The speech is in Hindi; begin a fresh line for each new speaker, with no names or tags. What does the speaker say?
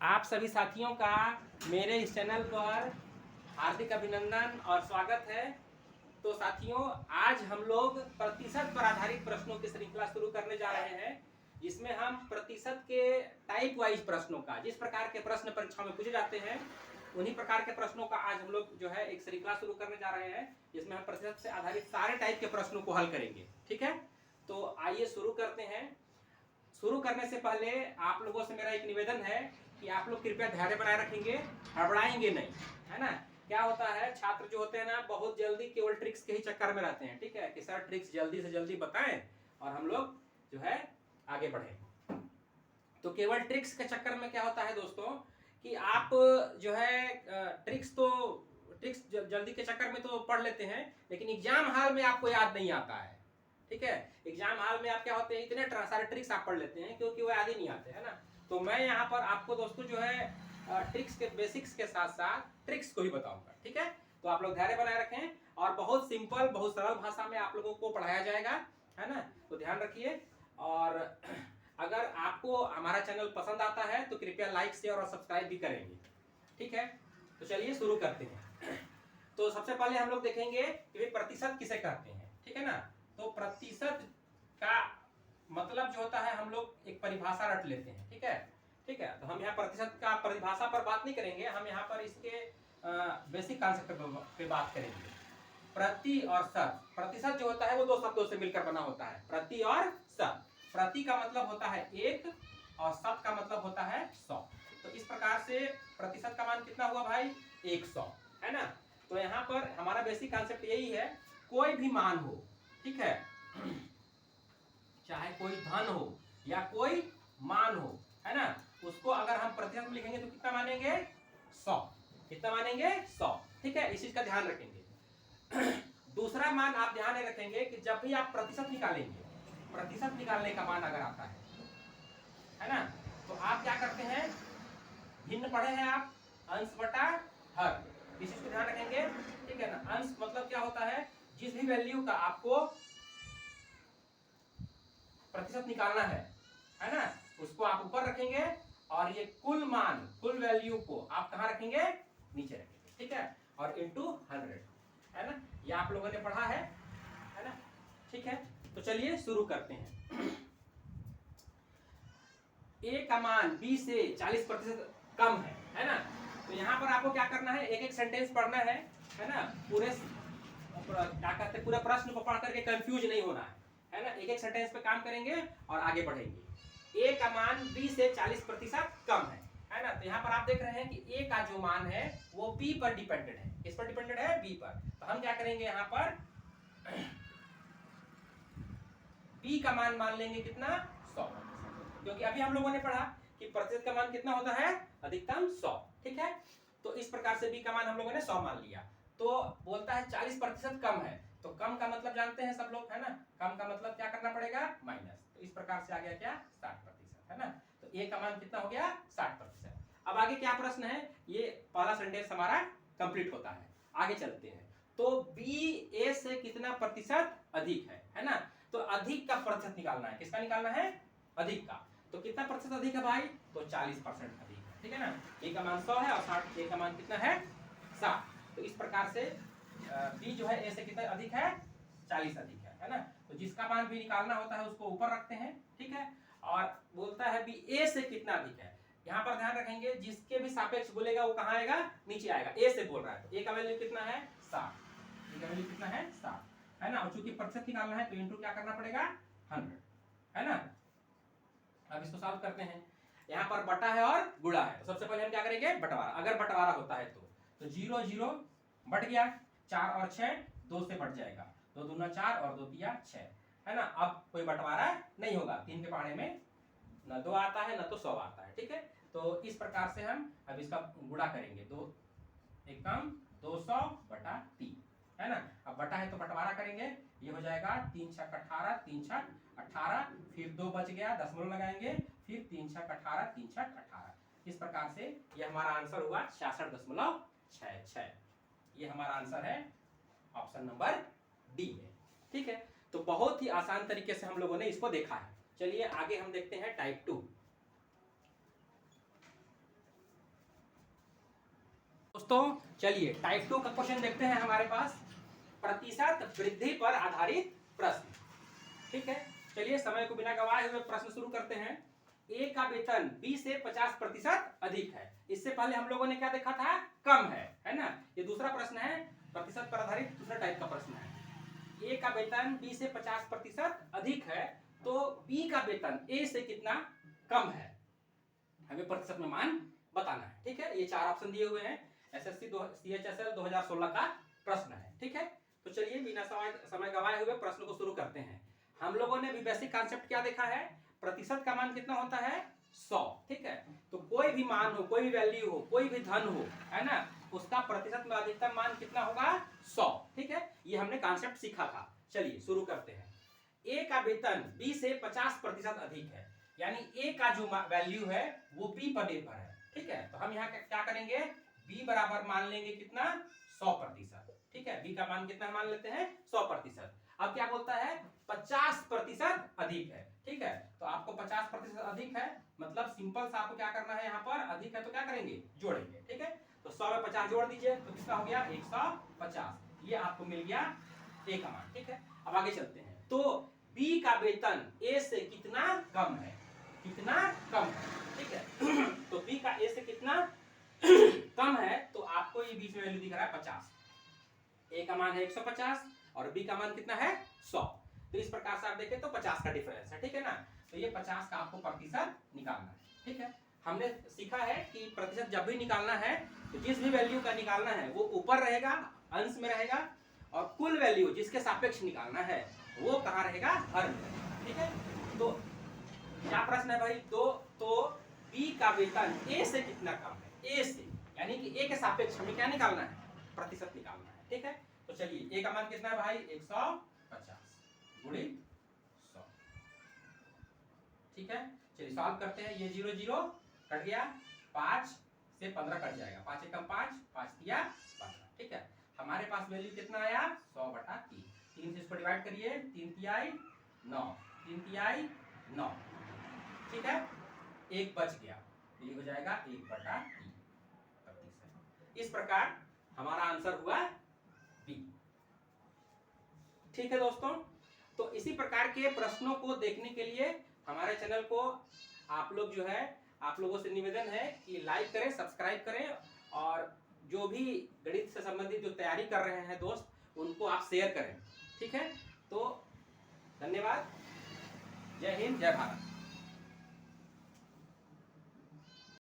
आप सभी साथियों का मेरे इस चैनल पर हार्दिक अभिनंदन और स्वागत है। तो साथियों, आज हम लोग प्रतिशत पर आधारित प्रश्नों की श्रृंखला शुरू करने जा रहे हैं, जिसमें हम प्रतिशत के टाइप वाइज प्रश्नों का, जिस प्रकार के प्रश्न परीक्षा में पूछे जाते हैं उन्हीं प्रकार के प्रश्नों का आज हम लोग जो है एक श्रृंखला शुरू करने जा रहे हैं, जिसमें हम प्रतिशत से आधारित सारे टाइप के प्रश्नों को हल करेंगे। ठीक है, तो आइए शुरू करते हैं। शुरू करने से पहले आप लोगों से मेरा एक निवेदन है कि आप लोग कृपया धैर्य बनाए रखेंगे, हड़बड़ाएंगे नहीं, है ना। क्या होता है, छात्र जो होते हैं ना, बहुत जल्दी केवल ट्रिक्स के ही चक्कर में रहते हैं। ठीक है, कि सर ट्रिक्स जल्दी से जल्दी बताएं और हम लोग जो है आगे बढ़े। तो केवल ट्रिक्स के चक्कर में क्या होता है दोस्तों कि आप जो है ट्रिक्स जल्दी के चक्कर में तो पढ़ लेते हैं, लेकिन एग्जाम हॉल में आपको याद नहीं आता है। ठीक है, एग्जाम हॉल में आप क्या होते हैं, इतने सारे ट्रिक्स आप पढ़ लेते हैं क्योंकि वो याद ही नहीं आते, है ना। तो मैं यहाँ पर आपको दोस्तों जो है ट्रिक्स के बेसिक्स के साथ साथ ट्रिक्स को भी बताऊंगा। ठीक है, तो आप लोग धैर्य बनाए रखें और बहुत सिंपल, बहुत सरल भाषा में आप लोगों को पढ़ाया जाएगा, है ना। तो ध्यान रखिए। और अगर आपको हमारा चैनल पसंद आता है तो कृपया लाइक, शेयर और सब्सक्राइब भी करेंगे। ठीक है, तो चलिए शुरू करते हैं। तो सबसे पहले हम लोग देखेंगे कि प्रतिशत किसे कहते हैं। ठीक है ना, तो प्रतिशत का मतलब जो होता है, हम लोग एक परिभाषा रट लेते हैं। ठीक है, ठीक है, तो हम यहाँ प्रतिशत का परिभाषा पर बात नहीं करेंगे, हम यहाँ पर इसके बेसिक कॉन्सेप्ट पे बात करेंगे। प्रति और शत। प्रतिशत जो होता है वो दो शब्दों से मिलकर बना होता है, प्रति और शत। प्रति का मतलब होता है एक और शत का मतलब होता है 100। तो इस प्रकार से प्रतिशत का मान कितना हुआ भाई, 100, है ना। तो यहाँ पर हमारा बेसिक कॉन्सेप्ट यही है, कोई भी मान हो, ठीक है, चाहे कोई धन हो या कोई मान हो, है ना, उसको अगर हम प्रतिशत में लिखेंगे तो कितना मानेंगे, 100। कितना मानेंगे, 100। ठीक है, इस चीज का ध्यान रखेंगे। दूसरा मान आप ध्यान में रखेंगे कि जब भी आप प्रतिशत निकालेंगे, प्रतिशत निकालने का मान अगर आता है ना, तो आप क्या करते हैं, भिन्न पढ़े हैं आप, अंश बटा हर, इस चीज को ध्यान रखेंगे। ठीक है ना, अंश मतलब क्या होता है, जिस भी वैल्यू का आपको प्रतिशत निकालना है ना, उसको आप ऊपर रखेंगे और ये कुल मान, कुल वैल्यू को आप कहां रखेंगे, नीचे रखेंगे। ठीक है, और इंटू 100, है ना, ये आप लोगों ने पढ़ा है ना। ठीक है, तो चलिए शुरू करते हैं। ए का मान बी से 40% कम है ना। तो यहाँ पर आपको क्या करना है, एक एक सेंटेंस पढ़ना है ना, पूरे क्या कहते हैं, पूरे प्रश्न को पढ़ करके कंफ्यूज नहीं होना है ना। एक एक सेंटेंस पे काम करेंगे और आगे बढ़ेंगे। ए का मान बी से 40% कम है ना। तो यहाँ पर आप देख रहे हैं कि ए का जो मान है वो बी पर डिपेंडेड है। किस पर डिपेंडेड है, बी पर। तो हम क्या करेंगे, यहाँ पर बी का मान मान लेंगे कितना, 100, क्योंकि अभी हम लोगों ने पढ़ा कि प्रतिशत का मान कितना होता है, अधिकतम 100। ठीक है, तो इस प्रकार से बी का मान हम लोगों ने 100 मान लिया। तो बोलता है 40% कम है, तो कम का मतलब जानते हैं सब लोग, है ना। कम का मतलब क्या करना पड़ेगा, माइनस। तो इस प्रकार से आ गया क्या, 60%, है ना। तो ए का मान कितना हो गया, 60%। अब आगे क्या प्रश्न है, ये पहला सेंटेंस हमारा कंप्लीट होता है। आगे चलते हैं। तो बी ए से कितना प्रतिशत अधिक है ना। तो अधिक का प्रतिशत निकालना है, किसका निकालना है, अधिक का। तो कितना प्रतिशत अधिक है भाई, तो 40% अधिक है। ठीक है ना, ए का मान 100 है और 60, ए का मान कितना है, 60। तो इस प्रकार से बी जो है ए से कितना अधिक है, 40 अधिक है ना। तो जिसका मान भी निकालना होता है उसको ऊपर रखते हैं। ठीक है, और बोलता है बी ए से कितना अधिक है। यहाँ पर ध्यान रखेंगे, जिसके भी सापेक्ष बोलेगा वो कहाँ आएगा, नीचे आएगा। ए से बोल रहा है तो ए का वैल्यू कितना है, 60। ए का वैल्यू कितना है, 60, है ना। और चूंकि प्रतिशत निकालना है तो इंटू क्या करना पड़ेगा, 100, है ना। अब इसको सॉल्व करते हैं। यहाँ पर बटा है और गुणा है, तो सबसे पहले हम क्या करेंगे, बंटवारा। अगर बंटवारा होता है तो 0 0 बट गया, 4 और 6 2 से बट जाएगा, 2 दूना 4 और 2 तिया 6, है ना। अब कोई बंटवारा नहीं होगा, 3 के पहाड़े में न 2 आता है न तो 100 आता है। ठीक है, तो इस प्रकार से हम अब इसका गुणा करेंगे, 2 एकम 200 बटा 3, है ना। अब बटा है तो बंटवारा करेंगे, ये हो जाएगा 3 छक 18, 3 छक 18, फिर 2 बच गया, दशमलव लगाएंगे, फिर 3 छक 18, 3 छक 18। इस प्रकार से ये हमारा आंसर हुआ 66.66। ये हमारा आंसर है, ऑप्शन नंबर डी में। ठीक है, तो बहुत ही आसान तरीके से हम लोगों ने इसको देखा है। चलिए आगे हम देखते हैं टाइप 2। दोस्तों चलिए टाइप 2 का क्वेश्चन देखते हैं हमारे पास, प्रतिशत वृद्धि पर आधारित प्रश्न। ठीक है, चलिए समय को बिना गवाए हुए प्रश्न शुरू करते हैं। ए का वेतन बी से 50% अधिक है। इससे पहले हम लोगों ने क्या देखा था, कम है ना। ये दूसरा प्रश्न है, प्रतिशत पर आधारित दूसरा टाइप का प्रश्न है। ए का वेतन बी से 50% अधिक है, तो बी का वेतन ए से कितना कम है, हमें प्रतिशत में मान बताना है। ठीक है, ये 4 ऑप्शन दिए हुए हैं, एसएससी CHSL 2016 का प्रश्न है। ठीक है, तो चलिए बिना समय गवाए हुए प्रश्न को शुरू करते हैं। हम लोगों ने भी बेसिक कॉन्सेप्ट क्या देखा है, प्रतिशत का मान कितना होता है, 100। ठीक है, तो कोई भी मान हो, कोई भी वैल्यू हो, कोई भी धन हो, है ना, उसका प्रतिशत में अधिकतम मान कितना होगा, 100। ठीक है, ये हमने कॉन्सेप्ट सीखा था। चलिए शुरू करते हैं। ए का वेतन बी से 50% अधिक है, यानी ए का जो वैल्यू है वो बी पर निर्भर है। ठीक है, तो हम यहाँ क्या करेंगे, बी बराबर मान लेंगे कितना, 100%। ठीक है, बी का मान कितना मान लेते हैं, 100%। अब क्या बोलता है, 50% अधिक है। ठीक है, तो आपको 50% अधिक है, मतलब सिंपल सा आपको क्या करना है, यहाँ पर अधिक है तो क्या करेंगे, जोड़ेंगे। ठीक है, तो 100 में 50 जोड़ दीजिए तो कितना हो गया, 150। ये आपको मिल गया ए का मान। ठीक है, अब आगे चलते हैं। तो बी का वेतन ए से कितना कम है, कितना कम है। ठीक है, तो बी का ए से कितना कम है, तो आपको ये बीच में वैल्यू दिख रहा है 50। ए का मान है 150 और बी का मान कितना है, 100। तो इस प्रकार से आप देखें तो 50 का डिफरेंस है। ठीक है ना, तो ये 50 का आपको प्रतिशत निकालना है। ठीक है, हमने सीखा है कि प्रतिशत जब भी निकालना है तो जिस भी वैल्यू का निकालना है वो ऊपर रहेगा, अंश में रहेगा, और कुल वैल्यू जिसके सापेक्ष निकालना है वो कहाँ रहेगा, हर में। ठीक है, तो क्या प्रश्न है भाई, तो बी का वेतन ए से कितना कम है, ए से, यानी कि ए के सापेक्ष हमें क्या निकालना है, प्रतिशत निकालना है। ठीक है, तो चलिए ए का मान कितना है भाई, 150 गुणित 100। ठीक है, चलिए सॉल्व करते हैं। ये 0 0 कट गया, 5 से 15 कट जाएगा, 5 एकम 5, 5 तिया 15। ठीक है, हमारे पास वैल्यू कितना आया, 100/3। 3 से इसको डिवाइड करिए, 3 तिहाई 9, 3 तिहाई 9। ठीक है, एक बच गया, ये हो जाएगा 1/3 प्रतिशत। इस प्रकार हमारा आंसर हुआ बी। ठीक है दोस्तों, तो इसी प्रकार के प्रश्नों को देखने के लिए हमारे चैनल को आप लोग जो है, आप लोगों से निवेदन है कि लाइक करें, सब्सक्राइब करें, और जो भी गणित से संबंधित जो तैयारी कर रहे हैं दोस्त, उनको आप शेयर करें। ठीक है, तो धन्यवाद, जय हिंद, जय भारत।